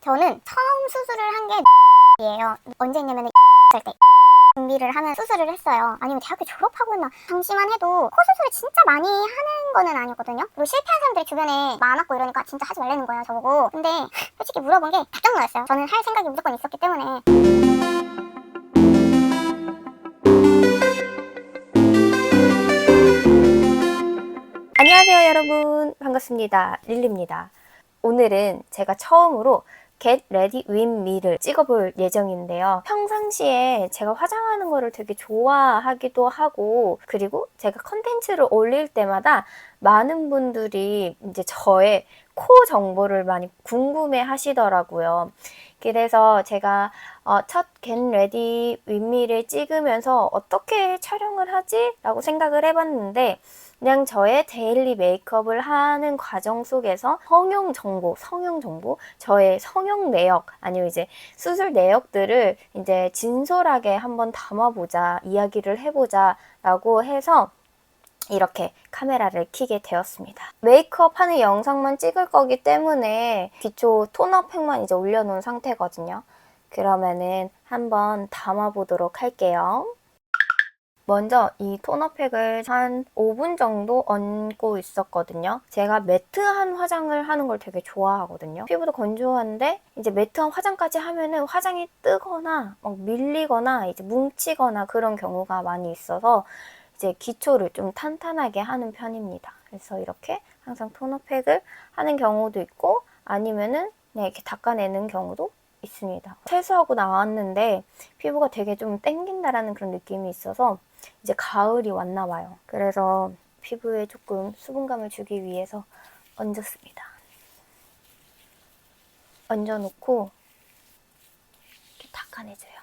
저는 처음 수술을 한 게 이에요. 언제 했냐면은 때 준비를 하면 수술을 했어요. 아니면 대학교 졸업하거나 당시만 해도 코 수술을 진짜 많이 하는 거는 아니었거든요. 그리고 실패한 사람들이 주변에 많았고 이러니까 진짜 하지 말라는 거예요, 저보고. 근데 솔직히 물어본 게 답장 나왔어요. 저는 할 생각이 무조건 있었기 때문에. 안녕하세요 여러분, 반갑습니다. 릴리입니다. 오늘은 제가 처음으로 Get Ready With Me를 찍어볼 예정인데요. 평상시에 제가 화장하는 거를 되게 좋아하기도 하고, 그리고 제가 컨텐츠를 올릴 때마다 많은 분들이 이제 저의 코 정보를 많이 궁금해 하시더라고요. 그래서 제가 첫 Get Ready With Me를 찍으면서 어떻게 촬영을 하지? 라고 생각을 해봤는데, 그냥 저의 데일리 메이크업을 하는 과정 속에서 성형 정보, 저의 성형 내역, 아니면 이제 수술 내역들을 이제 진솔하게 한번 담아보자, 이야기를 해보자 라고 해서 이렇게 카메라를 켜게 되었습니다. 메이크업 하는 영상만 찍을 거기 때문에 기초 토너팩만 이제 올려놓은 상태거든요. 그러면은 한번 담아보도록 할게요. 먼저 이 토너팩을 한 5분 정도 얹고 있었거든요. 제가 매트한 화장을 하는 걸 되게 좋아하거든요. 피부도 건조한데 이제 매트한 화장까지 하면은 화장이 뜨거나 막 밀리거나 이제 뭉치거나 그런 경우가 많이 있어서 이제 기초를 좀 탄탄하게 하는 편입니다. 그래서 이렇게 항상 토너팩을 하는 경우도 있고, 아니면은 그냥 이렇게 닦아내는 경우도 있습니다. 세수하고 나왔는데 피부가 되게 좀 땡긴다라는 그런 느낌이 있어서 이제 가을이 왔나 봐요. 그래서 피부에 조금 수분감을 주기 위해서 얹었습니다. 얹어놓고 이렇게 닦아내줘요.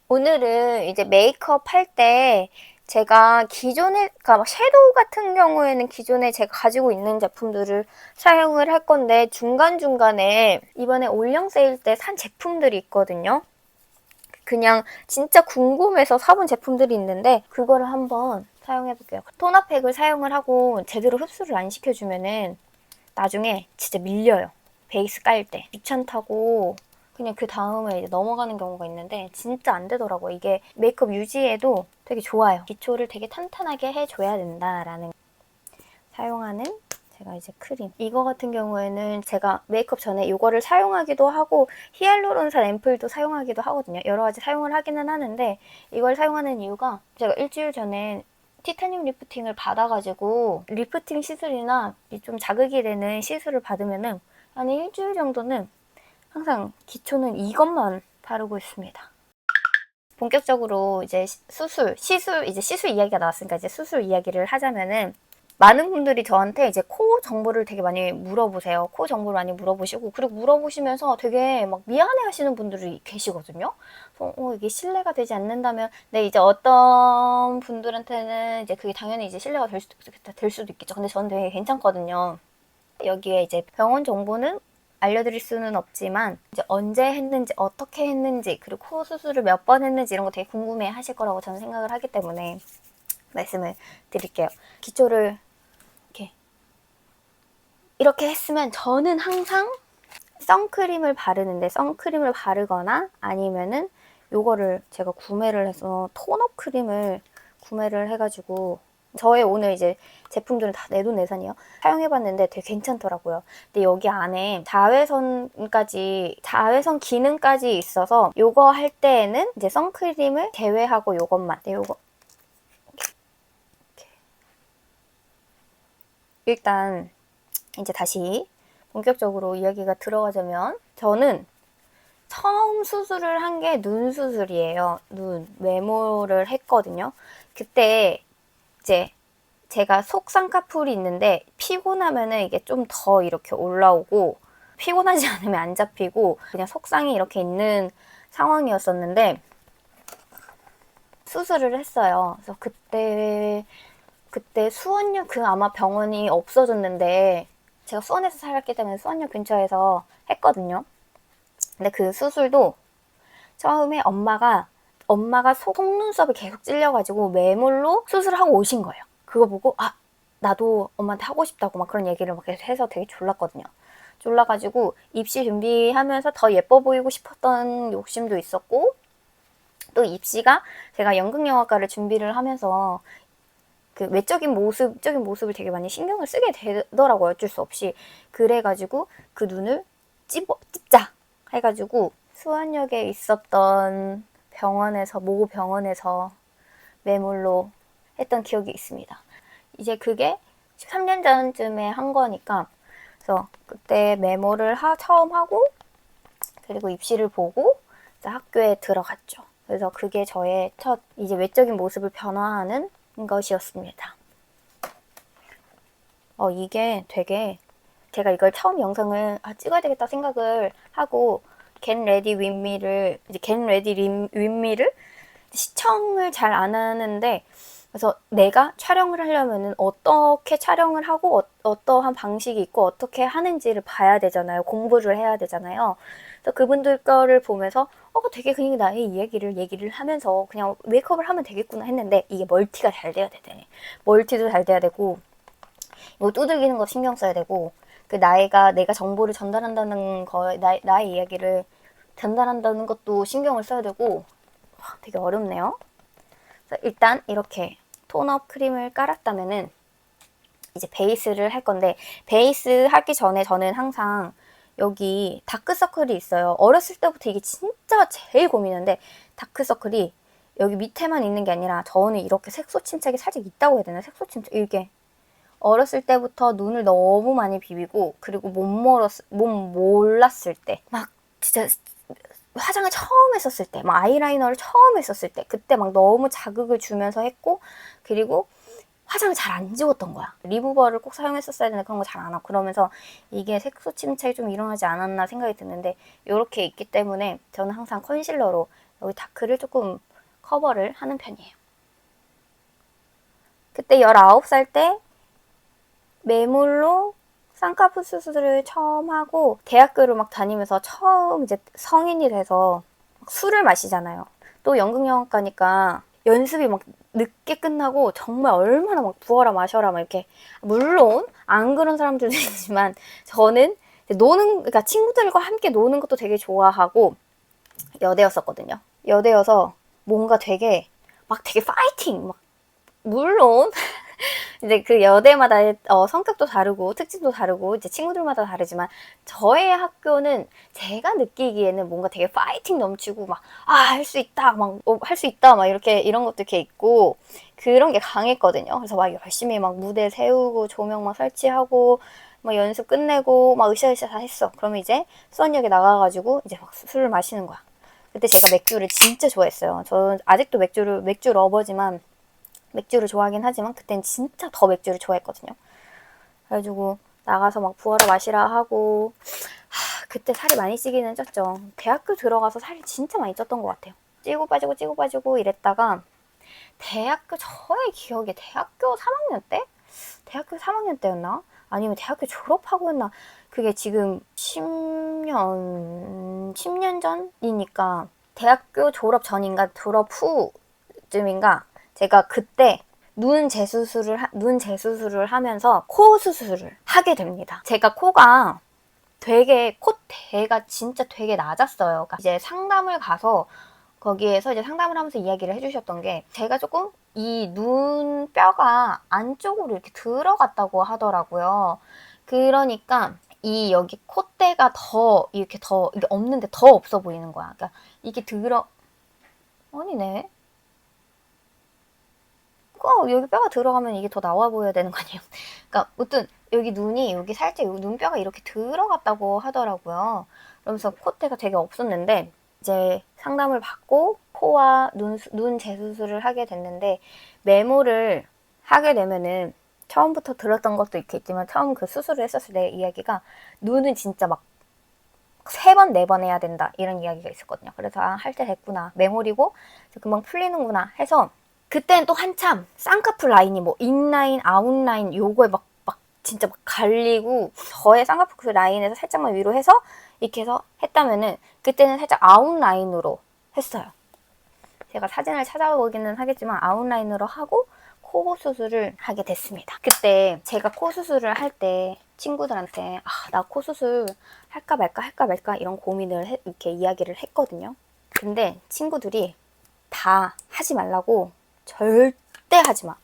오늘은 이제 메이크업 할 때 제가 그러니까 섀도우 같은 경우에는 기존에 제가 가지고 있는 제품들을 사용을 할 건데, 중간중간에 이번에 올영 세일 때 산 제품들이 있거든요. 그냥 진짜 궁금해서 사본 제품들이 있는데 그거를 한번 사용해볼게요. 토너팩을 사용을 하고 제대로 흡수를 안 시켜주면은 나중에 진짜 밀려요. 베이스 깔 때. 귀찮다고 그냥 그 다음에 이제 넘어가는 경우가 있는데 진짜 안 되더라고요. 이게 메이크업 유지에도 되게 좋아요. 기초를 되게 탄탄하게 해줘야 된다라는. 사용하는 제가 이제 크림. 이거 같은 경우에는 제가 메이크업 전에 이거를 사용하기도 하고 히알루론산 앰플도 사용하기도 하거든요. 여러 가지 사용을 하기는 하는데, 이걸 사용하는 이유가 제가 일주일 전에 티타늄 리프팅을 받아가지고 리프팅 시술이나 좀 자극이 되는 시술을 받으면은 한 일주일 정도는 항상 기초는 이것만 바르고 있습니다. 본격적으로 이제 시술 이야기가 나왔으니까 이제 수술 이야기를 하자면은, 많은 분들이 저한테 이제 코 정보를 되게 많이 물어보세요. 코 정보를 많이 물어보시고, 그리고 물어보시면서 되게 막 미안해 하시는 분들이 계시거든요. 그래서 이게 신뢰가 되지 않는다면, 네, 이제 어떤 분들한테는 이제 그게 당연히 이제 신뢰가 될 수도 있겠죠. 근데 저는 되게 괜찮거든요. 여기에 이제 병원 정보는 알려드릴 수는 없지만, 이제 언제 했는지, 어떻게 했는지, 그리고 코 수술을 몇 번 했는지 이런 거 되게 궁금해 하실 거라고 저는 생각을 하기 때문에 말씀을 드릴게요. 기초를 이렇게 했으면 저는 항상 선크림을 바르는데, 선크림을 바르거나 아니면은 요거를 제가 구매를 해서 토너 크림을 구매를 해가지고, 저의 오늘 이제 제품들은 다 내돈내산이요. 사용해봤는데 되게 괜찮더라고요. 근데 여기 안에 자외선 기능까지 있어서 요거 할 때에는 이제 선크림을 제외하고 요것만. 네, 요거 이렇게. 일단 이제 다시 본격적으로 이야기가 들어가자면, 저는 처음 수술을 한 게 눈 수술이에요. 눈 외모를 했거든요. 그때 이제 제가 속 쌍꺼풀이 있는데 피곤하면은 이게 좀 더 이렇게 올라오고, 피곤하지 않으면 안 잡히고 그냥 속쌍이 이렇게 있는 상황이었었는데 수술을 했어요. 그래서 그때 수원역 아마 병원이 없어졌는데, 제가 수원에서 살았기 때문에 수원역 근처에서 했거든요. 근데 그 수술도 처음에 엄마가 속눈썹이 계속 찔려가지고 매몰로 수술을 하고 오신 거예요. 그거 보고 나도 엄마한테 하고 싶다고 막 그런 얘기를 막 계속 해서 되게 졸랐거든요. 졸라가지고 입시 준비하면서 더 예뻐 보이고 싶었던 욕심도 있었고, 또 입시가 제가 연극영화과를 준비를 하면서 그 외적인 모습적인 모습을 되게 많이 신경을 쓰게 되더라고요. 어쩔 수 없이. 그래가지고 그 눈을 찝자 해가지고 수원역에 있었던 병원에서, 모 병원에서 매몰로 했던 기억이 있습니다. 이제 그게 13년 전쯤에 한 거니까, 그래서 그때 메모를 처음 하고, 그리고 입시를 보고 이제 학교에 들어갔죠. 그래서 그게 저의 첫 이제 외적인 모습을 변화하는 것이었습니다. 이게 되게 제가 이걸 처음 영상을 찍어야 되겠다 생각을 하고 Get Ready With Me를 이제 Get Ready With Me를 시청을 잘 안 하는데, 그래서 내가 촬영을 하려면은 어떻게 촬영을 하고 어떠한 방식이 있고 어떻게 하는지를 봐야 되잖아요. 공부를 해야 되잖아요. 그래서 그분들 거를 보면서 되게 그냥 나의 얘기를 하면서 그냥 메이크업을 하면 되겠구나 했는데, 이게 멀티가 잘 돼야 되네. 멀티도 잘 돼야 되고, 이거 두들기는 거 신경 써야 되고, 내가 정보를 전달한다는 거, 나의 이야기를 전달한다는 것도 신경을 써야 되고, 되게 어렵네요. 그래서 일단 이렇게 톤업 크림을 깔았다면은 이제 베이스를 할 건데, 베이스 하기 전에 저는 항상 여기 다크서클이 있어요. 어렸을 때부터 이게 진짜 제일 고민인데, 다크서클이 여기 밑에만 있는 게 아니라 저는 이렇게 색소 침착이 살짝 있다고 해야 되나? 색소 침착, 이게 어렸을 때부터 눈을 너무 많이 비비고, 그리고 못 몰랐을 때, 막 진짜 화장을 처음 했었을 때, 막 아이라이너를 처음 했었을 때, 그때 막 너무 자극을 주면서 했고, 그리고 화장을 잘 안 지웠던 거야. 리무버를 꼭 사용했었어야 되는데 그런 거 잘 안 하고, 그러면서 이게 색소 침착이 좀 일어나지 않았나 생각이 드는데, 이렇게 있기 때문에 저는 항상 컨실러로 여기 다크를 조금 커버를 하는 편이에요. 그때 19살 때 매몰로 쌍꺼풀 수술을 처음 하고, 대학교를 막 다니면서 처음 이제 성인이 돼서 술을 마시잖아요. 또 연극영화과니까 연습이 막 늦게 끝나고 정말 얼마나 막 부어라 마셔라 막 이렇게, 물론 안 그런 사람들도 있지만 저는 그러니까 친구들과 함께 노는 것도 되게 좋아하고, 여대였었거든요. 여대여서 뭔가 되게 파이팅 막, 물론 이제 그 여대마다 성격도 다르고 특징도 다르고 이제 친구들마다 다르지만, 저의 학교는 제가 느끼기에는 뭔가 되게 파이팅 넘치고 막 할 수 있다 막 할 수 있다 막 이렇게 이런 것도 이렇게 있고, 그런 게 강했거든요. 그래서 막 열심히 막 무대 세우고 조명 막 설치하고 막 연습 끝내고 막 으쌰으쌰 다 했어. 그러면 이제 수원역에 나가가지고 이제 막 술을 마시는 거야. 그때 제가 맥주를 진짜 좋아했어요. 저는 아직도 맥주 러버지만, 맥주를 좋아하긴 하지만 그땐 진짜 더 맥주를 좋아했거든요. 그래가지고 나가서 막 부어라 마시라 하고, 그때 살이 많이 찌기는 쪘죠. 대학교 들어가서 살이 진짜 많이 쪘던 것 같아요. 찌고 빠지고 이랬다가 저의 기억에 대학교 3학년 때? 대학교 3학년 때였나? 아니면 대학교 졸업하고였나? 그게 지금 10년 전이니까 대학교 졸업 전인가 졸업 후쯤인가, 제가 그때 눈 재수술을 하면서 코 수술을 하게 됩니다. 제가 코가 콧대가 진짜 되게 낮았어요. 그러니까 이제 상담을 가서 거기에서 이제 상담을 하면서 이야기를 해주셨던 게, 제가 조금 이 눈뼈가 안쪽으로 이렇게 들어갔다고 하더라고요. 그러니까 여기 콧대가 이게 없는데 더 없어 보이는 거야. 그러니까 이게 아니네. 여기 뼈가 들어가면 이게 더 나와 보여야 되는 거 아니에요? 그러니까 아무튼 여기 살짝 눈뼈가 이렇게 들어갔다고 하더라고요. 그러면서 콧대가 되게 없었는데, 이제 상담을 받고 코와 눈 재수술을 하게 됐는데, 메모를 하게 되면은 처음부터 들었던 것도 있겠지만, 처음 그 수술을 했었을 때 이야기가, 눈은 진짜 막 3번, 4번 해야 된다 이런 이야기가 있었거든요. 그래서 할 때 됐구나, 메모리고 금방 풀리는구나 해서, 그때는 또 한참 쌍꺼풀 라인이 뭐 인라인, 아웃라인 요거에 진짜 막 갈리고, 저의 쌍꺼풀 그 라인에서 살짝만 위로 해서 이렇게 해서 했다면은, 그때는 살짝 아웃라인으로 했어요. 제가 사진을 찾아보기는 하겠지만 아웃라인으로 하고 코 수술을 하게 됐습니다. 그때 제가 코 수술을 할 때 친구들한테 나 코 수술 할까 말까 이런 고민을 이렇게 이야기를 했거든요. 근데 친구들이 다 하지 말라고, 절대 하지 마.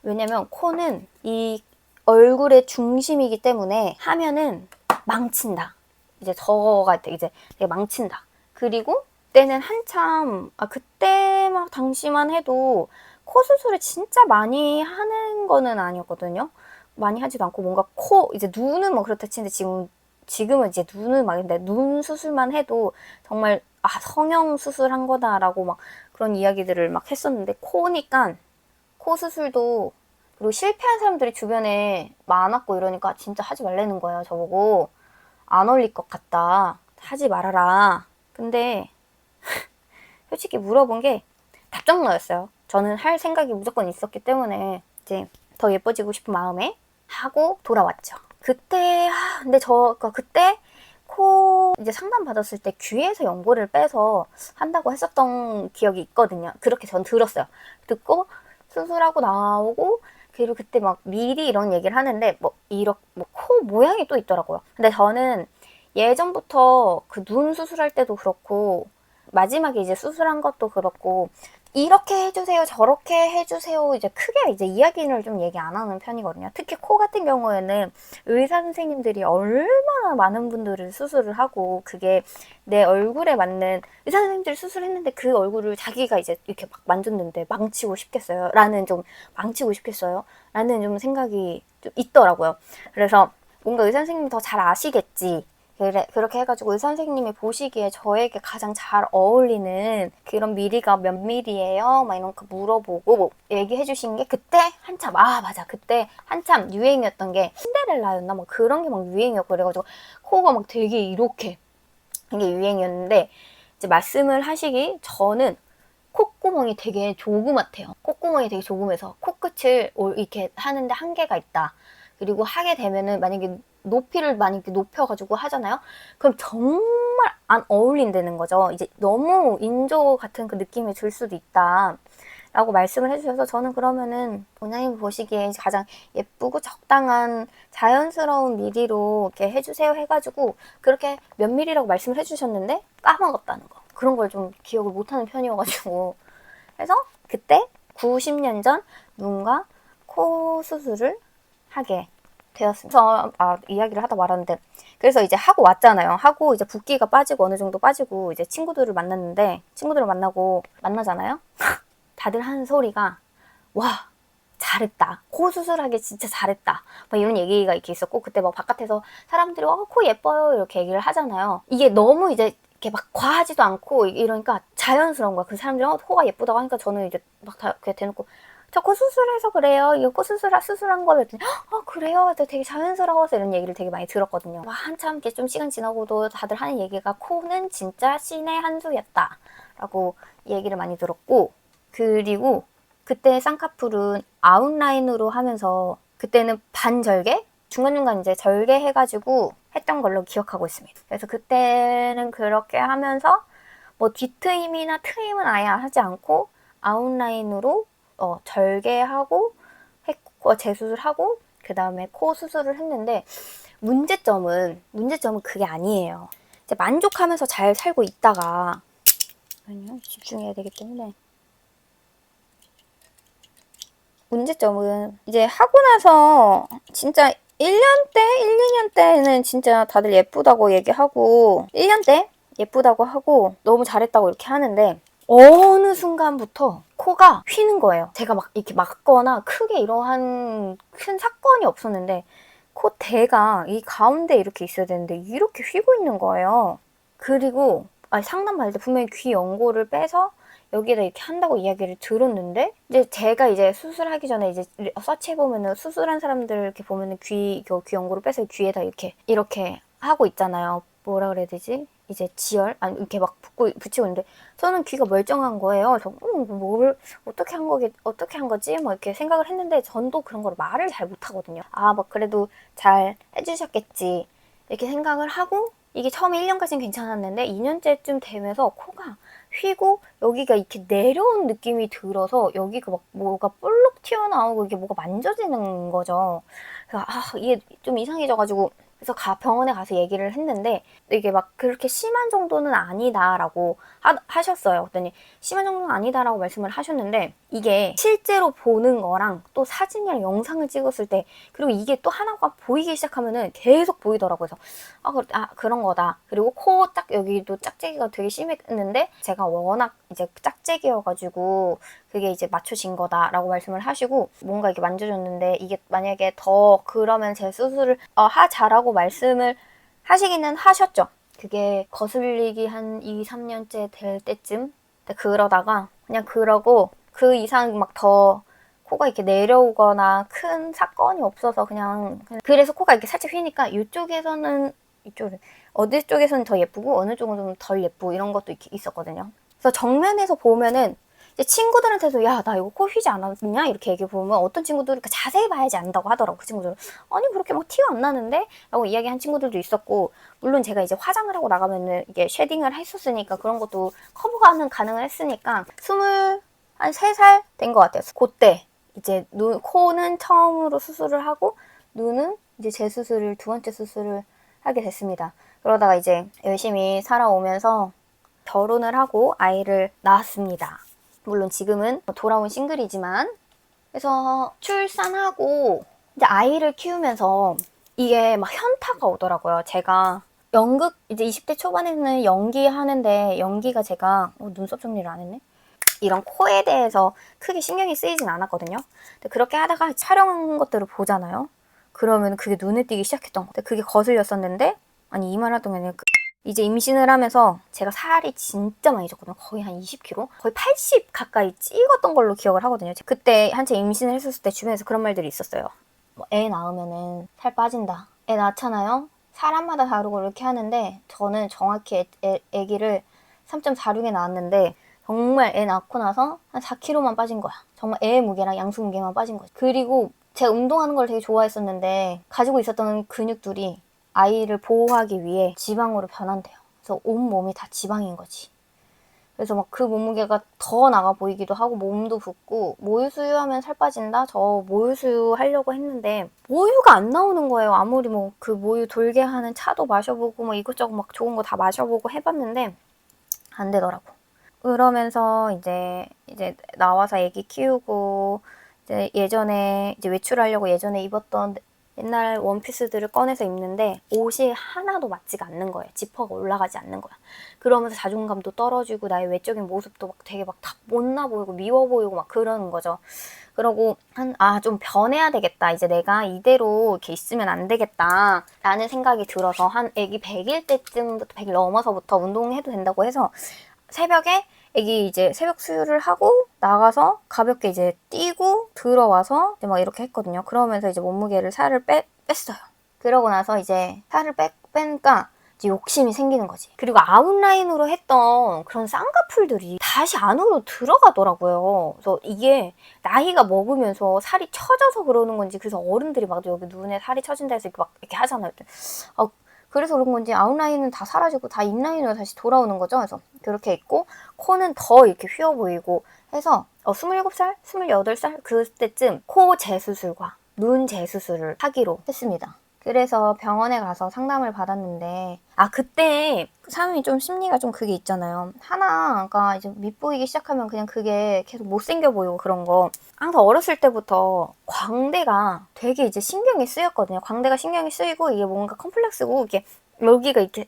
왜냐면 코는 이 얼굴의 중심이기 때문에 하면은 망친다. 이제 저가 이제 되게 망친다. 그리고 그때는 한참 그때 막 당시만 해도 코 수술을 진짜 많이 하는 거는 아니었거든요. 많이 하지도 않고 뭔가 이제 눈은 뭐 그렇다 치는데 지금은 이제 눈은 막 근데 눈 수술만 해도 정말 성형 수술한 거다라고 막 그런 이야기들을 막 했었는데 코니까 코 수술도, 그리고 실패한 사람들이 주변에 많았고 이러니까 진짜 하지 말라는 거예요. 저보고 안 어울릴 것 같다, 하지 말아라. 근데 솔직히 물어본 게 답정너였어요. 저는 할 생각이 무조건 있었기 때문에 이제 더 예뻐지고 싶은 마음에 하고 돌아왔죠. 그때 근데 그때 코 이제 상담 받았을 때 귀에서 연고를 빼서 한다고 했었던 기억이 있거든요. 그렇게 전 들었어요. 듣고 수술하고 나오고, 그리고 그때 막 미리 이런 얘기를 하는데 코 모양이 또 있더라고요. 근데 저는 예전부터 그 눈 수술할 때도 그렇고 마지막에 이제 수술한 것도 그렇고 이렇게 해주세요, 저렇게 해주세요, 이제 크게 이제 이야기를 좀 얘기 안 하는 편이거든요. 특히 코 같은 경우에는 의사 선생님들이 얼마나 많은 분들을 수술을 하고, 그게 내 얼굴에 맞는, 의사 선생님들이 수술했는데 그 얼굴을 자기가 이제 이렇게 막 만졌는데 망치고 싶겠어요? 라는 좀 생각이 좀 있더라고요. 그래서 뭔가 의사 선생님이 더 잘 아시겠지. 그렇게 해가지고 의사 선생님이 보시기에 저에게 가장 잘 어울리는 그런 미리가 몇 미리예요? 막 이런 거 물어보고 뭐 얘기해 주신 게, 그때 한참 맞아, 그때 한참 유행이었던 게 신데렐라였나 막 그런 게 막 유행이었고, 그래가지고 코가 막 되게 이렇게 이게 유행이었는데, 이제 말씀을 하시기, 저는 콧구멍이 되게 조그맣대요. 콧구멍이 되게 조그매서 코끝을 이렇게 하는데 한계가 있다. 그리고 하게 되면은 만약에 높이를 많이 높여가지고 하잖아요. 그럼 정말 안 어울린다는 거죠. 이제 너무 인조 같은 그 느낌이 들 수도 있다. 라고 말씀을 해주셔서, 저는 그러면은 원장님 보시기에 가장 예쁘고 적당한 자연스러운 미리로 이렇게 해주세요 해가지고 그렇게 몇 미리라고 말씀을 해주셨는데 까먹었다는 거. 그런 걸 좀 기억을 못하는 편이어가지고, 그래서 그때 90년 전 눈과 코 수술을 하게 되었습니다. 그래서 이야기를 하다 말았는데, 그래서 이제 하고 왔잖아요. 하고 이제 붓기가 빠지고 어느 정도 빠지고 이제 친구들을 만나잖아요. 다들 하는 소리가 와, 잘했다, 코 수술하기 진짜 잘했다, 막 이런 얘기가 이렇게 있었고, 그때 막 바깥에서 사람들이 코 예뻐요 이렇게 얘기를 하잖아요. 이게 너무 이제 이렇게 막 과하지도 않고 이러니까 자연스러운 거야. 그 사람들이 코가 예쁘다고 하니까 저는 이제 막 다 그냥 대놓고 저 코 수술해서 그래요, 이거 코 수술한 거를 했더니 그래요, 되게 자연스러워서, 이런 얘기를 되게 많이 들었거든요. 한참 이렇게 좀 시간 지나고도 다들 하는 얘기가 코는 진짜 신의 한 수였다 라고 얘기를 많이 들었고, 그리고 그때 쌍꺼풀은 아웃라인으로 하면서 그때는 반절개? 중간중간 이제 절개 해가지고 했던 걸로 기억하고 있습니다. 그래서 그때는 그렇게 하면서 뭐 뒤트임이나 트임은 아예 하지 않고 아웃라인으로 절개하고 했고, 재수술하고 그 다음에 코 수술을 했는데, 문제점은 그게 아니에요. 이제 만족하면서 잘 살고 있다가, 아니요, 집중해야 되기 때문에, 문제점은 이제 하고 나서 진짜 1년 때, 1, 2년 때는 진짜 다들 예쁘다고 얘기하고 1년 때 예쁘다고 하고 너무 잘했다고 이렇게 하는데, 어느 순간부터 코가 휘는 거예요. 제가 막 이렇게 막거나 크게 이러한 큰 사건이 없었는데 코대가 이 가운데 이렇게 있어야 되는데 이렇게 휘고 있는 거예요. 그리고 상담 받을 때 분명히 귀 연고를 빼서 여기에다 이렇게 한다고 이야기를 들었는데, 이제 제가 이제 수술하기 전에 이제 서치해보면은 수술한 사람들 이렇게 보면은 귀 연고를 빼서 귀에다 이렇게 하고 있잖아요. 뭐라 그래야 되지? 이제 지혈? 아니, 이렇게 막 붙이고 있는데, 저는 귀가 멀쩡한 거예요. 뭘, 어떻게 한 거지? 뭐 이렇게 생각을 했는데, 전도 그런 걸 말을 잘 못하거든요. 막 그래도 잘 해주셨겠지, 이렇게 생각을 하고, 이게 처음에 1년까지는 괜찮았는데 2년째쯤 되면서 코가 휘고 여기가 이렇게 내려온 느낌이 들어서 여기가 막 뭐가 볼록 튀어나오고 이게 뭐가 만져지는 거죠. 이게 좀 이상해져가지고 그래서 병원에 가서 얘기를 했는데 이게 막 그렇게 심한 정도는 아니다라고 하셨어요. 그랬더니 심한 정도는 아니다라고 말씀을 하셨는데 이게 실제로 보는 거랑 또 사진이랑 영상을 찍었을 때 그리고 이게 또 하나가 보이기 시작하면은 계속 보이더라고요. 그래서 그런 거다. 그리고 코 딱 여기도 짝재기가 되게 심했는데 제가 워낙 이제 짝재기여가지고 그게 이제 맞춰진 거다라고 말씀을 하시고 뭔가 이렇게 만져줬는데 이게 만약에 더 그러면 제 수술을 하자라고 말씀을 하시기는 하셨죠. 그게 거슬리기 한 2, 3년째 될 때쯤 그러다가 그냥 그러고 그 이상 막 더 코가 이렇게 내려오거나 큰 사건이 없어서 그냥 그래서 코가 이렇게 살짝 휘니까 이쪽에서는 어디 쪽에서는 더 예쁘고 어느 쪽은 좀 덜 예쁘고 이런 것도 이렇게 있었거든요. 그래서 정면에서 보면은 이제 친구들한테도 야, 나 이거 코 휘지 않았냐? 이렇게 얘기해 보면 어떤 친구들은 자세히 봐야지 안다고 하더라고. 그 친구들은 아니 그렇게 막 티가 안 나는데? 라고 이야기한 친구들도 있었고 물론 제가 이제 화장을 하고 나가면은 이게 쉐딩을 했었으니까 그런 것도 커버가 가능을 했으니까 23살 된 것 같아요. 그때 이제 코는 처음으로 수술을 하고 눈은 이제 재수술을 두 번째 수술을 하게 됐습니다. 그러다가 이제 열심히 살아오면서 결혼을 하고 아이를 낳았습니다. 물론 지금은 돌아온 싱글이지만 그래서 출산하고 이제 아이를 키우면서 이게 막 현타가 오더라고요. 제가 연극 이제 20대 초반에는 연기하는데 연기가 제가 눈썹 정리를 안 했네. 이런 코에 대해서 크게 신경이 쓰이진 않았거든요. 근데 그렇게 하다가 촬영한 것들을 보잖아요. 그러면 그게 눈에 띄기 시작했던 거. 그게 거슬렸었는데 아니 이 말 하던 게 아니라 이제 임신을 하면서 제가 살이 진짜 많이 쪘거든요. 거의 한 20kg? 거의 80 가까이 찍었던 걸로 기억을 하거든요. 그때 한참 임신을 했었을 때 주변에서 그런 말들이 있었어요. 애 낳으면은 살 빠진다. 애 낳잖아요. 사람마다 다르고 이렇게 하는데 저는 정확히 애기를 3.46에 낳았는데 정말 애 낳고 나서 한 4kg만 빠진 거야. 정말 애 무게랑 양수 무게만 빠진 거지. 그리고 제가 운동하는 걸 되게 좋아했었는데 가지고 있었던 근육들이 아이를 보호하기 위해 지방으로 변한대요. 그래서 온 몸이 다 지방인 거지. 그래서 막 그 몸무게가 더 나가 보이기도 하고 몸도 붓고 모유 수유하면 살 빠진다? 저 모유 수유 하려고 했는데 모유가 안 나오는 거예요. 아무리 뭐 그 모유 돌게 하는 차도 마셔보고 뭐 이것저것 막 좋은 거 다 마셔보고 해봤는데 안 되더라고. 그러면서 이제 나와서 애기 키우고 이제 예전에 이제 외출하려고 예전에 입었던 옛날 원피스들을 꺼내서 입는데 옷이 하나도 맞지가 않는 거예요. 지퍼가 올라가지 않는 거야. 그러면서 자존감도 떨어지고 나의 외적인 모습도 막 되게 막 다 못나 보이고 미워 보이고 막 그러는 거죠. 그러고 좀 변해야 되겠다. 이제 내가 이대로 이렇게 있으면 안 되겠다. 라는 생각이 들어서 한 애기 100일 때쯤부터 100일 넘어서부터 운동해도 된다고 해서 새벽에 애기 이제 새벽 수유를 하고 나가서 가볍게 이제 뛰고 들어와서 이제 막 이렇게 했거든요. 그러면서 이제 몸무게를 살을 뺐어요. 그러고 나서 이제 살을 빼니까 이제 욕심이 생기는 거지. 그리고 아웃라인으로 했던 그런 쌍꺼풀들이 다시 안으로 들어가더라고요. 그래서 이게 나이가 먹으면서 살이 처져서 그러는 건지 그래서 어른들이 막 여기 눈에 살이 처진다 해서 이렇게 하잖아요. 그래서 그런 건지 아웃라인은 다 사라지고 다 인라인으로 다시 돌아오는 거죠. 그래서 그렇게 있고 코는 더 이렇게 휘어 보이고 해서 27살, 28살 그때쯤 코 재수술과 눈 재수술을 하기로 했습니다. 그래서 병원에 가서 상담을 받았는데 그때 사람이 좀 심리가 좀 그게 있잖아요. 하나가 이제 밉보이기 시작하면 그냥 그게 계속 못생겨 보이고 그런 거. 항상 어렸을 때부터 광대가 되게 이제 신경이 쓰였거든요. 광대가 신경이 쓰이고 이게 뭔가 컴플렉스고 이게 여기가 이렇게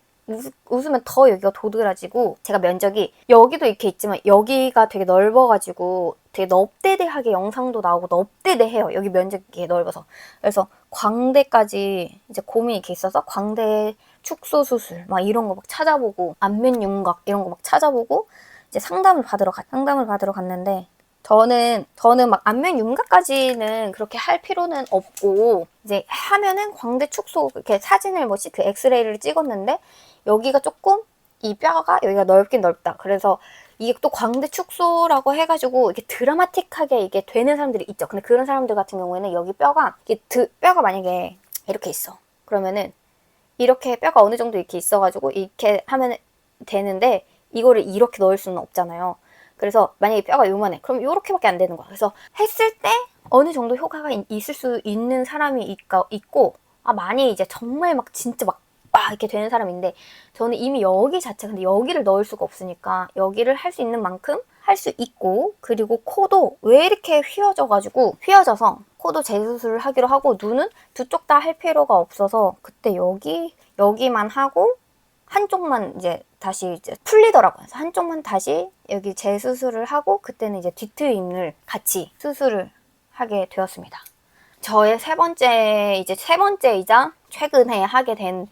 웃으면 더 여기가 도드라지고 제가 면적이 여기도 이렇게 있지만 여기가 되게 넓어가지고 되게 넙대대하게 영상도 나오고 넙대대해요. 여기 면적이 이렇게 넓어서. 그래서 광대까지 이제 고민이 이렇게 있어서 광대 축소 수술 막 이런 거 막 찾아보고 안면 윤곽 이런 거 막 찾아보고 이제 상담을 받으러 갔는데 저는 막 안면 윤곽까지는 그렇게 할 필요는 없고 이제 하면은 광대 축소 이렇게 사진을 그 엑스레이를 찍었는데 여기가 조금 이 뼈가 여기가 넓긴 넓다. 그래서 이게 또 광대 축소라고 해가지고 이게 드라마틱하게 이게 되는 사람들이 있죠. 근데 그런 사람들 같은 경우에는 여기 뼈가 뼈가 만약에 이렇게 있어. 그러면은 이렇게 뼈가 어느 정도 이렇게 있어가지고 이렇게 하면 되는데 이거를 이렇게 넣을 수는 없잖아요. 그래서 만약에 뼈가 요만해. 그럼 요렇게밖에 안 되는 거야. 그래서 했을 때 어느 정도 효과가 있을 수 있는 사람이 있고, 많이 이제 정말 막 진짜 막 이렇게 되는 사람인데, 저는 이미 여기 자체, 근데 여기를 넣을 수가 없으니까 여기를 할 수 있는 만큼 할 수 있고, 그리고 코도 왜 이렇게 휘어져서 코도 재수술을 하기로 하고, 눈은 두 쪽 다 할 필요가 없어서 그때 여기만 하고 한쪽만 이제 다시 이제 풀리더라고요. 그래서 한쪽만 다시 여기 재수술을 하고, 그때는 이제 뒤트임을 같이 수술을 하게 되었습니다. 저의 세 번째이자 최근에 하게 된,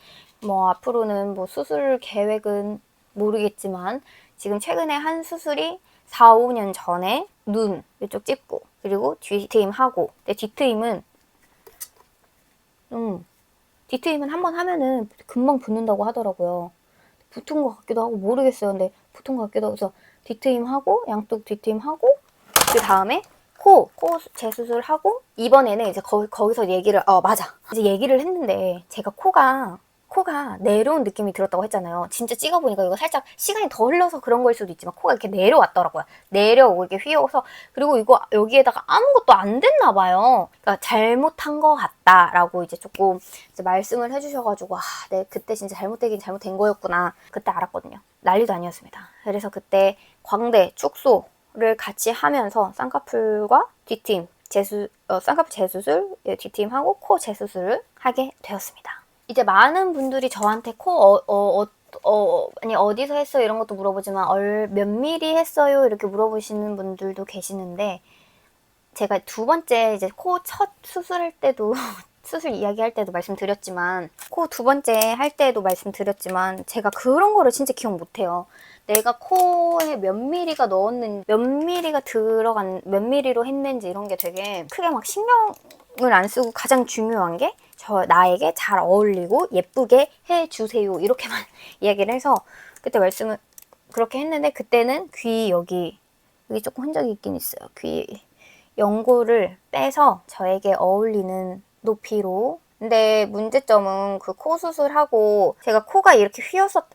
앞으로는 수술 계획은 모르겠지만, 지금 최근에 한 수술이 4, 5년 전에 눈 이쪽 찝고, 그리고 뒤트임 하고, 근데 뒤트임은 한번 하면은 금방 붓는다고 하더라고요. 붙은 것 같기도 하고 모르겠어요. 근데 붙은 것 같기도 하고, 그래서 뒤트임 하고, 양쪽 뒤트임 하고, 그 다음에 코 재수술하고, 이번에는 이제 거기서 맞아. 이제 얘기를 했는데, 제가 코가 내려온 느낌이 들었다고 했잖아요. 진짜 찍어보니까 이거 살짝 시간이 더 흘러서 그런 걸 수도 있지만, 코가 이렇게 내려왔더라고요. 내려오고 이렇게 휘어서, 그리고 이거 여기에다가 아무것도 안 됐나 봐요. 그러니까 잘못한 것 같다라고 이제 조금 이제 말씀을 해주셔가지고, 네, 그때 진짜 잘못된 거였구나. 그때 알았거든요. 난리도 아니었습니다. 그래서 그때 광대, 축소를 같이 하면서 쌍꺼풀과 뒤트임, 쌍꺼풀 재수술, 뒤트임하고 코 재수술을 하게 되었습니다. 이제 많은 분들이 저한테 아니 어디서 했어요 이런 것도 물어보지만, 몇 미리 했어요 이렇게 물어보시는 분들도 계시는데, 제가 두 번째 이제 코 첫 수술할 때도 수술 이야기할 때도 말씀드렸지만, 코 두 번째 할 때도 말씀드렸지만, 제가 그런 거를 진짜 기억 못해요. 내가 코에 몇 미리가 넣었는지, 몇 미리로 했는지 이런 게 되게 크게 막 신경을 안 쓰고, 가장 중요한 게 나에게 잘 어울리고 예쁘게 해주세요 이렇게만 이야기를 해서 그때 말씀을 그렇게 했는데, 그때는 귀 여기 조금 흔적이 있긴 있어요. 귀 연고를 빼서 저에게 어울리는 높이로. 근데 문제점은 그 코 수술하고 제가 코가 이렇게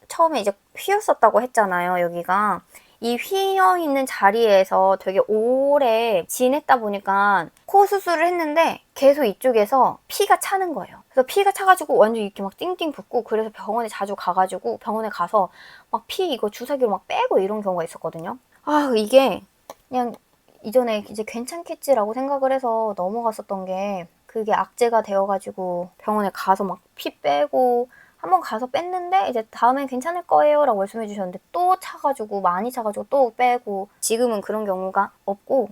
처음에 이제 휘었었다고 했잖아요. 여기가 이 휘어 있는 자리에서 되게 오래 지냈다 보니까 코 수술을 했는데 계속 이쪽에서 피가 차는 거예요. 그래서 피가 차가지고 완전 이렇게 막 띵띵 붓고, 그래서 병원에 자주 가가지고 병원에 가서 막 피 이거 주사기로 막 빼고 이런 경우가 있었거든요. 이게 그냥 이전에 이제 괜찮겠지라고 생각을 해서 넘어갔었던 게, 그게 악재가 되어가지고 병원에 가서 막 피 빼고, 한번 가서 뺐는데 이제 다음엔 괜찮을 거예요 라고 말씀해 주셨는데, 또 많이 차가지고 또 빼고, 지금은 그런 경우가 없고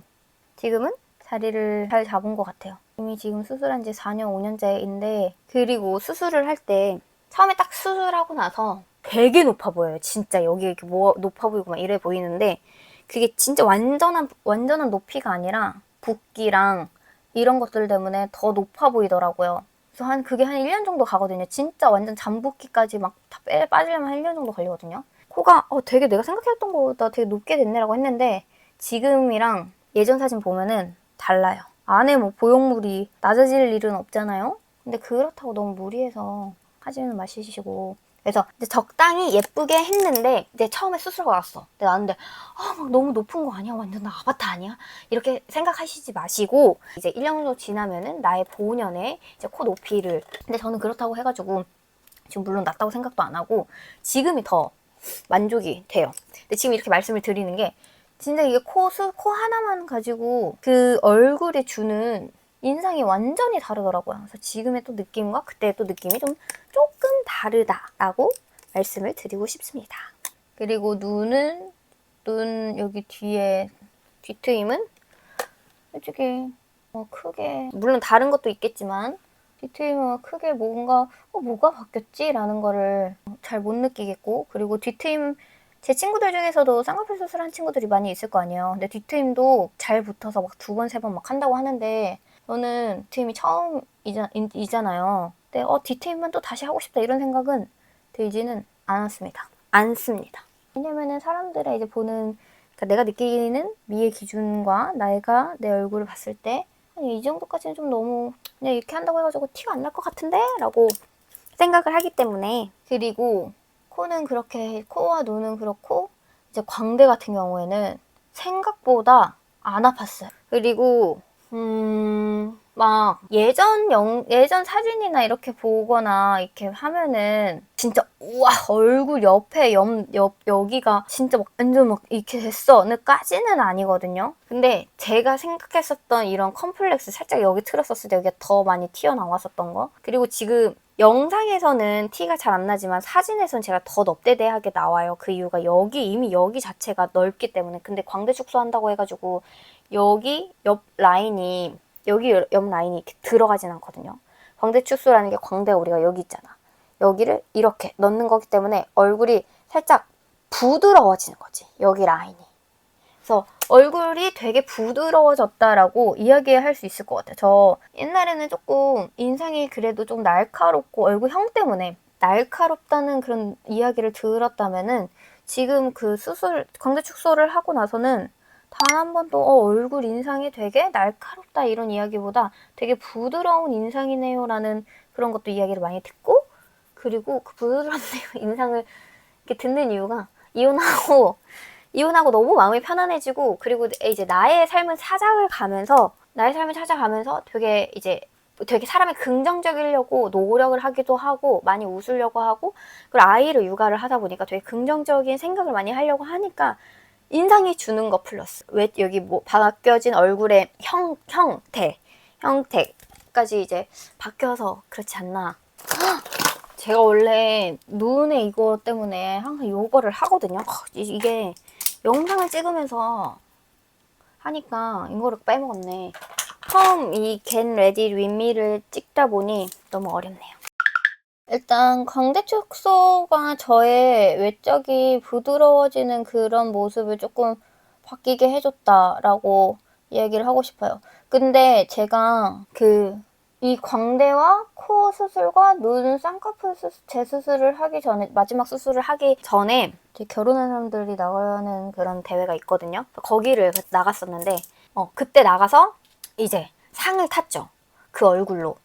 지금은 자리를 잘 잡은 것 같아요. 이미 지금 수술한 지 4년 5년째인데, 그리고 수술을 할 때 처음에 딱 수술하고 나서 되게 높아 보여요. 진짜 여기 이렇게 높아 보이고 막 이래 보이는데, 그게 진짜 완전한 높이가 아니라 붓기랑 이런 것들 때문에 더 높아 보이더라고요. 그래서 그게 한 1년 정도 가거든요. 진짜 완전 잠붓기까지 막 다 빠지려면 한 1년 정도 걸리거든요. 코가 되게 내가 생각했던 것보다 되게 높게 됐네라고 했는데, 지금이랑 예전 사진 보면은 달라요. 안에 보형물이 낮아질 일은 없잖아요. 근데 그렇다고 너무 무리해서 하지는 마시시고. 그래서 이제 적당히 예쁘게 했는데, 이제 처음에 수술하고 나왔어. 근데 나는데 막 너무 높은 거 아니야? 완전 나 아바타 아니야? 이렇게 생각하시지 마시고, 이제 1년 정도 지나면은 나의 보온연에 이제 코 높이를, 근데 저는 그렇다고 해가지고 지금 물론 낮다고 생각도 안 하고 지금이 더 만족이 돼요. 근데 지금 이렇게 말씀을 드리는 게, 진짜 이게 코 하나만 가지고 그 얼굴에 주는 인상이 완전히 다르더라고요. 그래서 지금의 또 느낌과 그때의 또 느낌이 조금 다르다라고 말씀을 드리고 싶습니다. 그리고 눈 여기 뒤에 뒤트임은 솔직히 크게, 물론 다른 것도 있겠지만 뒤트임은 크게 뭐가 바뀌었지? 라는 거를 잘 못 느끼겠고, 그리고 뒤트임, 제 친구들 중에서도 쌍꺼풀 수술한 친구들이 많이 있을 거 아니에요. 근데 뒤트임도 잘 붙어서 막 2번, 3번 막 한다고 하는데, 저는 뒤트임이 처음이잖아요. 근데 뒤트임만 또 다시 하고 싶다 이런 생각은 들지는 않습니다. 왜냐면은 사람들의 이제 보는, 그러니까 내가 느끼는 미의 기준과 내가 내 얼굴을 봤을 때, 아니 이 정도까지는 좀 너무 그냥 이렇게 한다고 해가지고 티가 안 날 것 같은데? 라고 생각을 하기 때문에. 그리고 코와 눈은 그렇고, 이제 광대 같은 경우에는 생각보다 안 아팠어요. 그리고 막 예전 사진이나 이렇게 보거나 이렇게 하면은 진짜 우와 얼굴 옆에 여기가 진짜 막 완전 막 이렇게 됐어는 까지는 아니거든요. 근데 제가 생각했었던 이런 컴플렉스 살짝 여기 틀었었을 때 여기가 더 많이 튀어나왔었던 거. 그리고 지금 영상에서는 티가 잘 안 나지만 사진에서는 제가 더 넙대대하게 나와요. 그 이유가 이미 여기 자체가 넓기 때문에. 근데 광대 축소한다고 해가지고 여기 옆 라인이 이렇게 들어가진 않거든요. 광대 축소라는 게 광대가 우리가 여기 있잖아. 여기를 이렇게 넣는 거기 때문에 얼굴이 살짝 부드러워지는 거지. 여기 라인이. 그래서 얼굴이 되게 부드러워졌다라고 이야기할 수 있을 것 같아요. 저 옛날에는 조금 인상이 그래도 좀 날카롭고 얼굴형 때문에 날카롭다는 그런 이야기를 들었다면은 지금 그 광대 축소를 하고 나서는 단 한 번도 얼굴 인상이 되게 날카롭다 이런 이야기보다 되게 부드러운 인상이네요 라는 그런 것도 이야기를 많이 듣고, 그리고 그 부드러운 인상을 이렇게 듣는 이유가 이혼하고 너무 마음이 편안해지고, 그리고 이제 나의 삶을 찾아가면서 되게 사람이 긍정적이려고 노력을 하기도 하고 많이 웃으려고 하고, 그리고 아이를 육아를 하다 보니까 되게 긍정적인 생각을 많이 하려고 하니까 인상이 주는 거 플러스 여기 뭐 바뀌어진 얼굴의 형태까지 이제 바뀌어서 그렇지 않나. 제가 원래 눈에 이거 때문에 항상 요거를 하거든요. 이게 영상을 찍으면서 하니까 이거를 빼먹었네. 처음 이 겟 레디 윗미를 찍다 보니 너무 어렵네요. 일단 광대 축소가 저의 외적이 부드러워지는 그런 모습을 조금 바뀌게 해줬다라고 이야기를 하고 싶어요. 근데 제가 이 광대와 코 수술과 눈 쌍꺼풀 재수술을 하기 전에, 마지막 수술을 하기 전에 결혼한 사람들이 나가는 그런 대회가 있거든요. 거기를 나갔었는데 그때 나가서 이제 상을 탔죠. 그 얼굴로.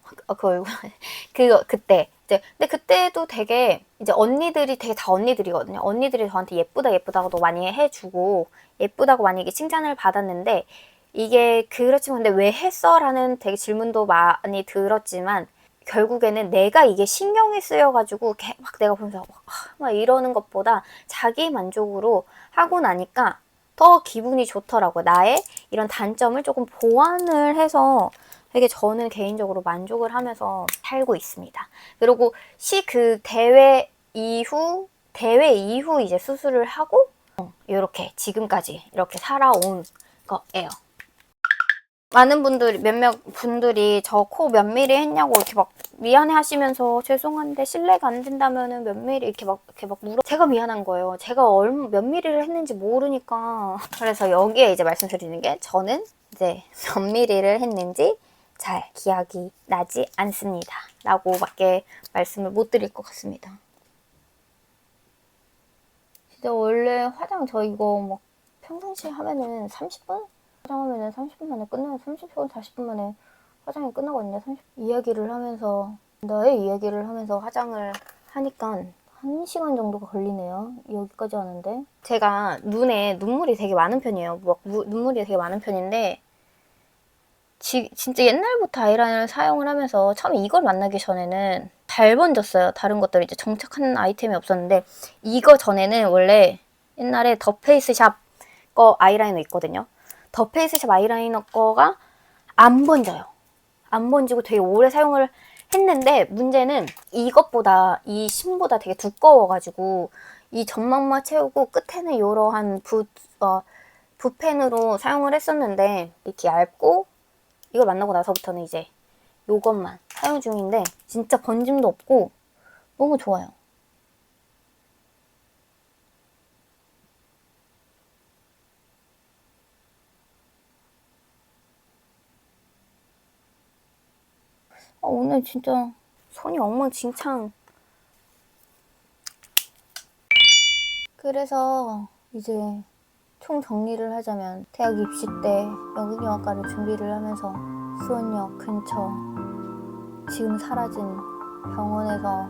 그때. 근데 그때도 되게 이제 언니들이 되게 다 언니들이거든요. 언니들이 저한테 예쁘다고도 많이 해주고 예쁘다고 많이 칭찬을 받았는데, 이게 그렇지만 근데 왜 했어? 라는 되게 질문도 많이 들었지만 결국에는 내가 이게 신경이 쓰여가지고 막 내가 보면서 막 이러는 것보다 자기 만족으로 하고 나니까 더 기분이 좋더라고요. 나의 이런 단점을 조금 보완을 해서 되게 저는 개인적으로 만족을 하면서 살고 있습니다. 그리고 그 대회 이후 이제 수술을 하고 이렇게 지금까지 이렇게 살아온 거예요. 많은 분들이 몇몇 분들이 저 코 몇 미리 했냐고 이렇게 막 미안해 하시면서 죄송한데 실례가 안 된다면은 몇 미리 이렇게 막 물어. 제가 미안한 거예요. 제가 몇 미리를 했는지 모르니까. 그래서 여기에 이제 말씀드리는 게, 저는 이제 몇 미리를 했는지 잘 기억이 나지 않습니다 라고 밖에 말씀을 못 드릴 것 같습니다. 진짜 원래 화장 저 이거 막 평상시에 하면은 30분? 화장하면은 30분 만에 끝나요. 30분, 40분 만에 화장이 끝나거든요. 나의 이야기를 하면서 화장을 하니까 1시간 정도가 걸리네요. 여기까지 하는데. 제가 눈에 눈물이 되게 많은 편이에요. 눈물이 되게 많은 편인데, 진짜 옛날부터 아이라인을 사용을 하면서 처음에 이걸 만나기 전에는 잘 번졌어요. 다른 것들 이제 정착한 아이템이 없었는데, 이거 전에는 원래 옛날에 더 페이스샵 거 아이라이너 있거든요. 더 페이스샵 아이라이너 거가 안 번져요. 안 번지고 되게 오래 사용을 했는데, 문제는 이것보다 이 심보다 되게 두꺼워가지고 이 점막만 채우고 끝에는 이러한 붓펜으로 사용을 했었는데, 이렇게 얇고 이걸 만나고 나서부터는 이제 요것만 사용 중인데 진짜 번짐도 없고 너무 좋아요. 오늘 진짜 손이 엉망진창. 그래서 이제 총 정리를 하자면, 대학 입시 때 연극영화과를 준비를 하면서 수원역 근처 지금 사라진 병원에서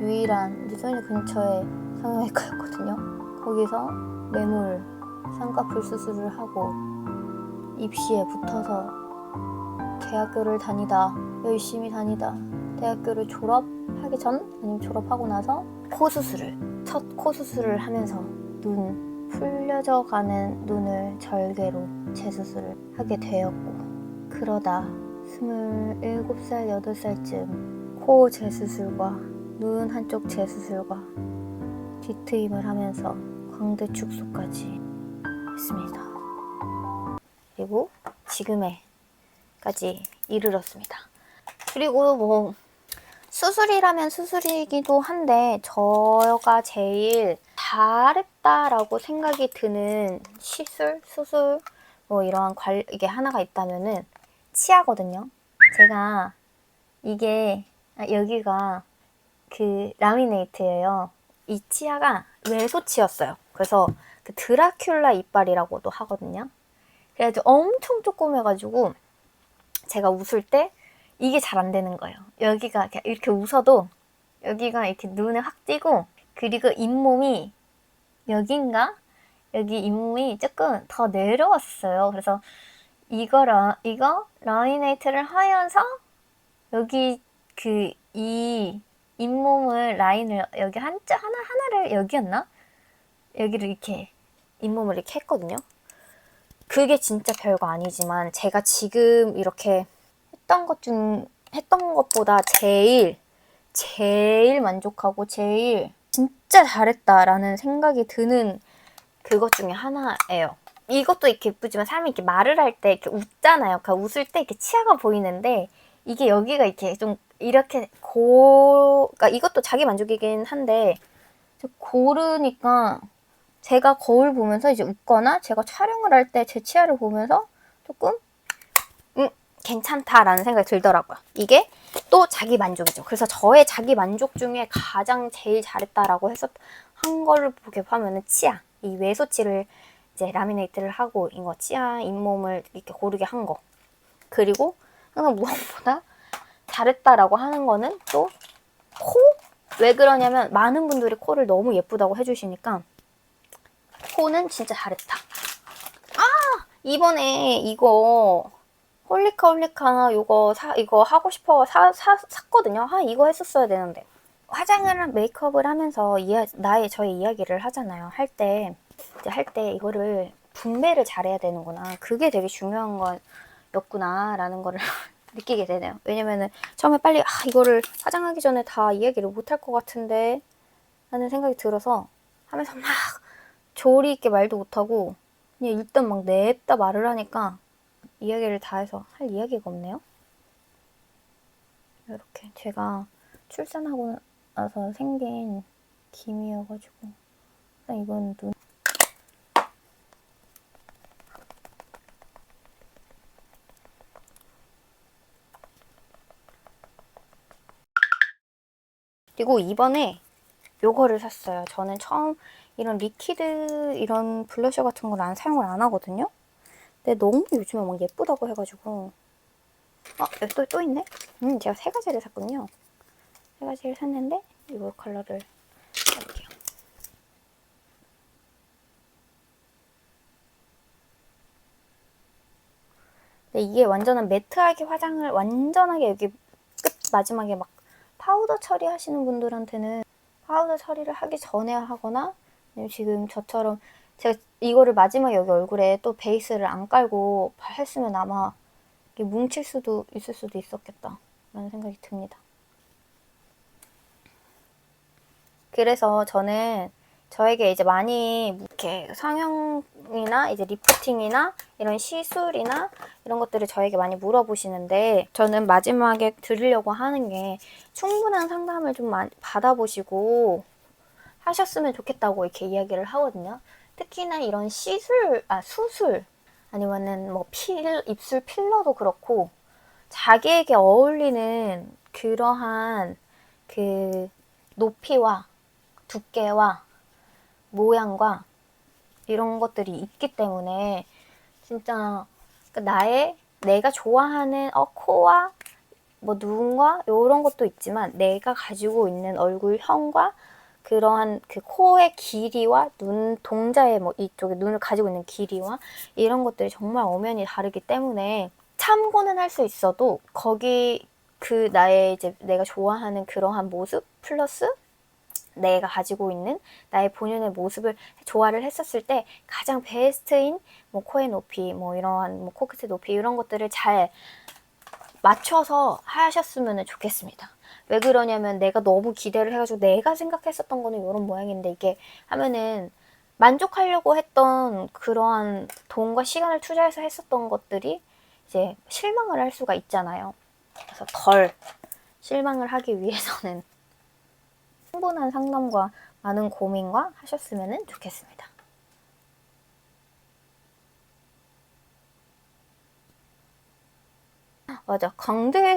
유일한 이제 수원역 근처에 성형외과였거든요. 거기서 매물 쌍꺼풀 수술을 하고 입시에 붙어서 대학교를 다니다 열심히 다니다 대학교를 졸업하기 전 아니면 졸업하고 나서 첫 코 수술을 하면서 눈 풀려져 가는 눈을 절개로 재수술을 하게 되었고, 그러다 27살, 8살쯤 코 재수술과 눈 한쪽 재수술과 뒤트임을 하면서 광대 축소까지 했습니다. 그리고 지금에까지 이르렀습니다. 그리고 뭐 수술이라면 수술이기도 한데 저가 제일 잘했다라고 생각이 드는 수술 뭐 이러한 이게 하나가 있다면은 치아거든요. 제가 이게 여기가 그 라미네이트예요. 이 치아가 외소치였어요. 그래서 그 드라큘라 이빨이라고도 하거든요. 그래가지고 엄청 조그매가지고 제가 웃을 때 이게 잘 안 되는 거예요. 여기가 이렇게 웃어도 여기가 이렇게 눈에 확 띄고, 그리고 잇몸이 여긴가? 여기 잇몸이 조금 더 내려왔어요. 그래서 이거 라미네이트를 하면서 여기 이 잇몸을 라인을 여기 하나를 여기였나? 여기를 이렇게 잇몸을 이렇게 했거든요. 그게 진짜 별거 아니지만 제가 지금 이렇게 했던 것보다 제일 만족하고 제일 진짜 잘했다라는 생각이 드는 그것 중에 하나예요. 이것도 이렇게 예쁘지만 사람이 이렇게 말을 할 때 이렇게 웃잖아요. 그러니까 웃을 때 이렇게 치아가 보이는데 이게 여기가 이렇게 좀 이렇게 그러니까 이것도 자기 만족이긴 한데 고르니까 제가 거울 보면서 이제 웃거나 제가 촬영을 할 때 제 치아를 보면서 조금 괜찮다라는 생각이 들더라고요. 이게 또 자기 만족이죠. 그래서 저의 자기 만족 중에 가장 제일 잘했다라고 한 거를 보게 하면은 치아, 이 외소치를 이제 라미네이트를 하고 이거 치아 잇몸을 이렇게 고르게 한 거. 그리고 항상 무엇보다 잘했다라고 하는 거는 또 코? 왜 그러냐면 많은 분들이 코를 너무 예쁘다고 해주시니까 코는 진짜 잘했다. 이번에 이거 홀리카 이거 하고 싶어 샀거든요. 이거 했었어야 되는데. 메이크업을 하면서 저의 이야기를 하잖아요. 할 때 이거를 분배를 잘해야 되는구나. 그게 되게 중요한 거였구나 라는 거를 느끼게 되네요. 왜냐면은 처음에 빨리 이거를 화장하기 전에 다 이야기를 못할 것 같은데 라는 생각이 들어서 하면서 막 조리 있게 말도 못하고 그냥 일단 막 냅다 말을 하니까 이야기를 다 해서 할 이야기가 없네요. 이렇게 제가 출산하고 나서 생긴 기미여가지고 일단 이건 눈 그리고 이번에 요거를 샀어요. 저는 처음 이런 리퀴드 이런 블러셔 같은 걸 사용을 안 하거든요. 근데 너무 요즘에 막 예쁘다고 해가지고 여기 또 있네? 제가 3가지를 샀군요. 3가지를 샀는데 이 컬러를 써볼게요. 근데 이게 완전한 매트하게 완전하게 여기 끝 마지막에 막 파우더 처리하시는 분들한테는 파우더 처리를 하기 전에 하거나 지금 저처럼 제가 이거를 마지막에 여기 얼굴에 또 베이스를 안 깔고 했으면 아마 이게 뭉칠 수도 있을 수도 있었겠다 라는 생각이 듭니다. 그래서 저는 저에게 이제 많이 이렇게 성형이나 이제 리프팅이나 이런 시술이나 이런 것들을 저에게 많이 물어보시는데 저는 마지막에 드리려고 하는 게 충분한 상담을 좀 많이 받아보시고 하셨으면 좋겠다고 이렇게 이야기를 하거든요. 특히나 이런 수술 아니면은 뭐 입술 필러도 그렇고 자기에게 어울리는 그러한 그 높이와 두께와 모양과 이런 것들이 있기 때문에 진짜 내가 좋아하는 코와 뭐 눈과 이런 것도 있지만 내가 가지고 있는 얼굴형과 그러한 그 코의 길이와 눈 동자의 뭐 이쪽에 눈을 가지고 있는 길이와 이런 것들이 정말 엄연히 다르기 때문에 참고는 할 수 있어도 거기 그 나의 이제 내가 좋아하는 그러한 모습 플러스 내가 가지고 있는 나의 본연의 모습을 조화를 했었을 때 가장 베스트인 뭐 코의 높이, 뭐 이러한 뭐 코끝의 높이 이런 것들을 잘 맞춰서 하셨으면 좋겠습니다. 왜 그러냐면 내가 너무 기대를 해가지고 내가 생각했었던 거는 이런 모양인데 이게 하면은 만족하려고 했던 그러한 돈과 시간을 투자해서 했었던 것들이 이제 실망을 할 수가 있잖아요. 그래서 덜 실망을 하기 위해서는 충분한 상담과 많은 고민과 하셨으면 좋겠습니다. 맞아.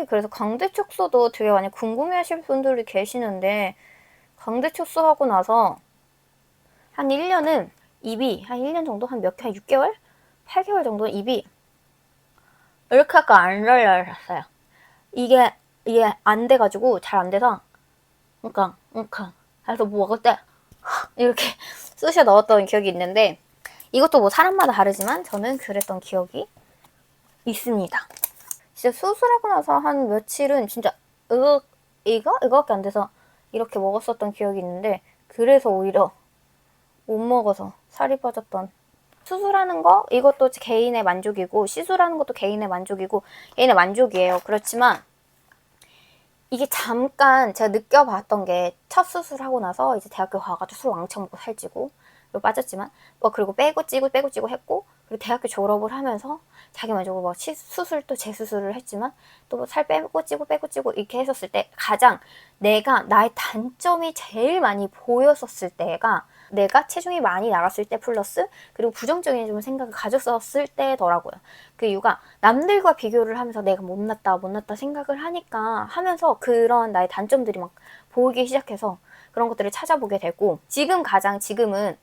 그래서 강대 촉수도 되게 많이 궁금해 하실 분들이 계시는데, 강대 촉수하고 나서 한 1년은 한 1년 정도? 한 6개월? 8개월 정도 입이 이렇게 아까 안 열렸어요. 이게 안 돼가지고, 잘 안 돼서, 그러니까, 그래서 뭐 먹을 때, 이렇게 쑤셔 넣었던 기억이 있는데, 이것도 뭐 사람마다 다르지만, 저는 그랬던 기억이 있습니다. 진짜 수술하고 나서 한 며칠은 진짜 이거밖에 안 돼서 이렇게 먹었었던 기억이 있는데 그래서 오히려 못 먹어서 살이 빠졌던 수술하는 거 이것도 개인의 만족이고 시술하는 것도 개인의 만족이에요. 그렇지만 이게 잠깐 제가 느껴봤던 게 첫 수술하고 나서 이제 대학교 가가지고 술 왕창 먹고 살찌고 빠졌지만 그리고 빼고 찌고 했고 그리고 대학교 졸업을 하면서 자기 만족으로 막 수술 또 재수술을 했지만 또 살 빼고 찌고 이렇게 했었을 때 가장 나의 단점이 제일 많이 보였었을 때가 내가 체중이 많이 나갔을 때 플러스 그리고 부정적인 좀 생각을 가졌었을 때더라고요. 그 이유가 남들과 비교를 하면서 내가 못났다 생각을 하면서 그런 나의 단점들이 막 보이기 시작해서 그런 것들을 찾아보게 되고 지금은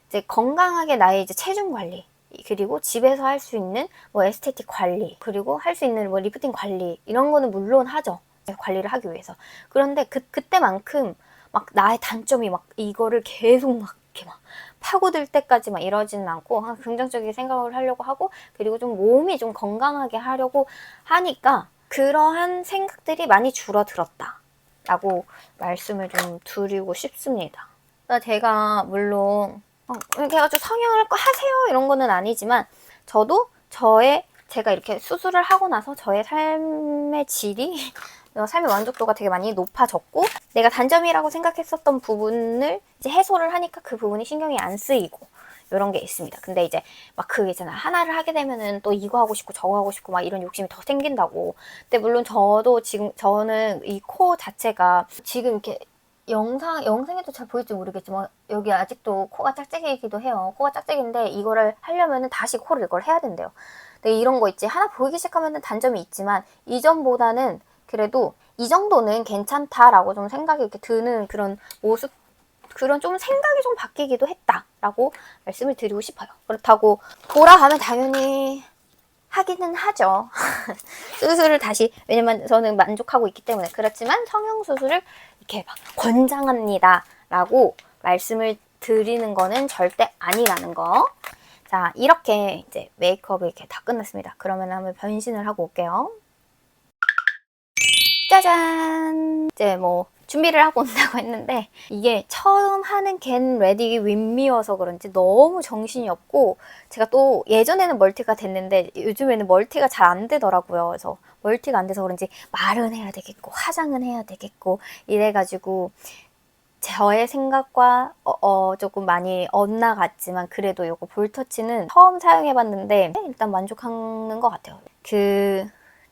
이제 건강하게 나의 이제 체중 관리 그리고 집에서 할 수 있는 뭐 에스테틱 관리 그리고 할 수 있는 뭐 리프팅 관리 이런 거는 물론 하죠. 관리를 하기 위해서. 그런데 그때만큼 막 나의 단점이 막 이거를 계속 막 이렇게 막 파고들 때까지 막 이러지는 않고 항상 긍정적인 생각을 하려고 하고 그리고 좀 몸이 좀 건강하게 하려고 하니까 그러한 생각들이 많이 줄어들었다 라고 말씀을 좀 드리고 싶습니다. 제가 물론 이렇게 해가지고 성형을 하세요 이런 거는 아니지만 저도 제가 이렇게 수술을 하고 나서 저의 삶의 질이 삶의 만족도가 되게 많이 높아졌고 내가 단점이라고 생각했었던 부분을 이제 해소를 하니까 그 부분이 신경이 안 쓰이고 이런 게 있습니다. 근데 이제 막 그게 있잖아. 하나를 하게 되면은 또 이거 하고 싶고 저거 하고 싶고 막 이런 욕심이 더 생긴다고. 근데 물론 저는 이 코 자체가 지금 이렇게 영상에도 잘 보일지 모르겠지만 여기 아직도 코가 짝짝이기도 해요. 코가 짝짝인데 이거를 하려면은 다시 코를 이걸 해야 된대요. 근데 이런 거 있지. 하나 보이기 시작하면은 단점이 있지만 이전보다는 그래도 이 정도는 괜찮다라고 좀 생각이 이렇게 드는 그런 모습 그런 좀 생각이 좀 바뀌기도 했다라고 말씀을 드리고 싶어요. 그렇다고 돌아가면 당연히 하기는 하죠. 수술을 다시 왜냐면 저는 만족하고 있기 때문에 그렇지만 성형수술을 이렇게 막 권장합니다 라고 말씀을 드리는 거는 절대 아니라는 거. 자 이렇게 이제 메이크업이 이렇게 다 끝났습니다. 그러면 한번 변신을 하고 올게요. 짜잔! 이제 뭐 준비를 하고 온다고 했는데 이게 처음 하는 겟 레디 윗미여서 그런지 너무 정신이 없고 제가 또 예전에는 멀티가 됐는데 요즘에는 멀티가 잘 안 되더라고요. 그래서 멀티가 안 돼서 그런지 말은 해야 되겠고 화장은 해야 되겠고 이래가지고 저의 생각과 조금 많이 엇나갔지만 그래도 이거 볼터치는 처음 사용해봤는데 일단 만족하는 것 같아요.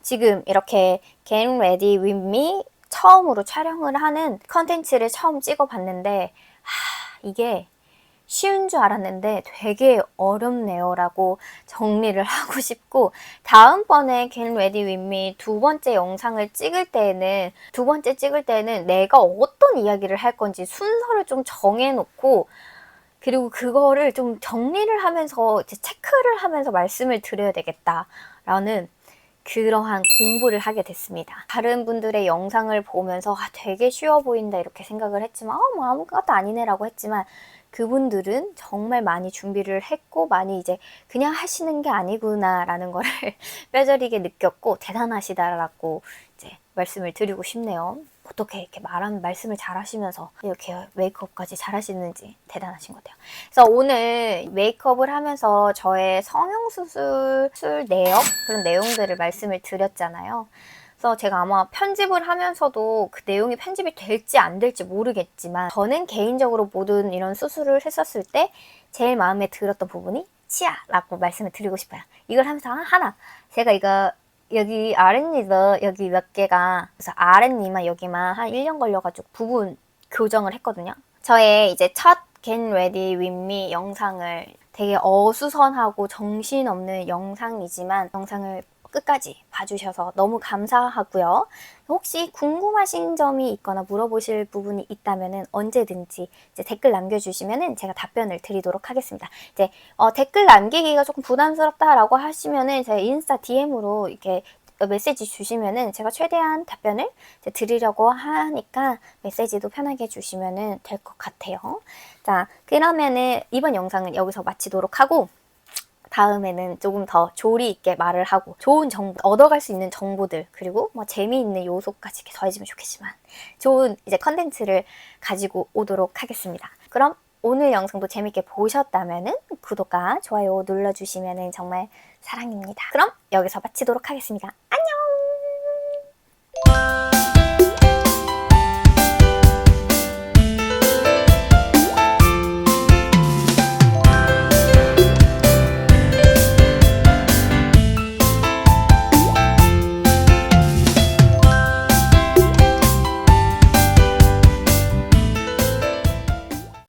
지금 이렇게 Get Ready With Me 처음으로 촬영을 하는 컨텐츠를 처음 찍어봤는데 이게 쉬운 줄 알았는데 되게 어렵네요 라고 정리를 하고 싶고 다음번에 Get Ready With Me 두 번째 찍을 때는 내가 어떤 이야기를 할 건지 순서를 좀 정해놓고 그리고 그거를 좀 정리를 하면서 이제 체크를 하면서 말씀을 드려야 되겠다라는 그러한 공부를 하게 됐습니다. 다른 분들의 영상을 보면서 되게 쉬워 보인다 이렇게 생각을 했지만 뭐 아무것도 아니네라고 했지만 그분들은 정말 많이 준비를 했고 많이 이제 그냥 하시는 게 아니구나라는 거를 뼈저리게 느꼈고 대단하시다라고 이제 말씀을 드리고 싶네요. 어떻게 이렇게 말씀을 잘 하시면서 이렇게 메이크업까지 잘 하시는지 대단하신 것 같아요. 그래서 오늘 메이크업을 하면서 저의 성형수술 내역 그런 내용들을 말씀을 드렸잖아요. 그래서 제가 아마 편집을 하면서도 그 내용이 편집이 될지 안 될지 모르겠지만 저는 개인적으로 모든 이런 수술을 했었을 때 제일 마음에 들었던 부분이 치아라고 말씀을 드리고 싶어요. 이걸 하면서 하나 제가 이거 여기 아랫니도 여기 몇 개가 그래서 아랫니만 여기만 한 1년 걸려가지고 부분 교정을 했거든요. 저의 이제 첫 Get Ready With Me 영상을 되게 어수선하고 정신없는 영상이지만 영상을 끝까지 봐주셔서 너무 감사하고요. 혹시 궁금하신 점이 있거나 물어보실 부분이 있다면 언제든지 이제 댓글 남겨주시면 제가 답변을 드리도록 하겠습니다. 이제 댓글 남기기가 조금 부담스럽다라고 하시면은 제 인스타 DM으로 이렇게 메시지 주시면은 제가 최대한 답변을 드리려고 하니까 메시지도 편하게 주시면은 될 것 같아요. 자, 그러면은 이번 영상은 여기서 마치도록 하고 다음에는 조금 더 조리 있게 말을 하고 좋은 정보, 얻어갈 수 있는 정보들 그리고 뭐 재미있는 요소까지 이렇게 더해지면 좋겠지만 좋은 이제 컨텐츠를 가지고 오도록 하겠습니다. 그럼 오늘 영상도 재밌게 보셨다면은 구독과 좋아요 눌러주시면은 정말 사랑입니다. 그럼 여기서 마치도록 하겠습니다. 안녕!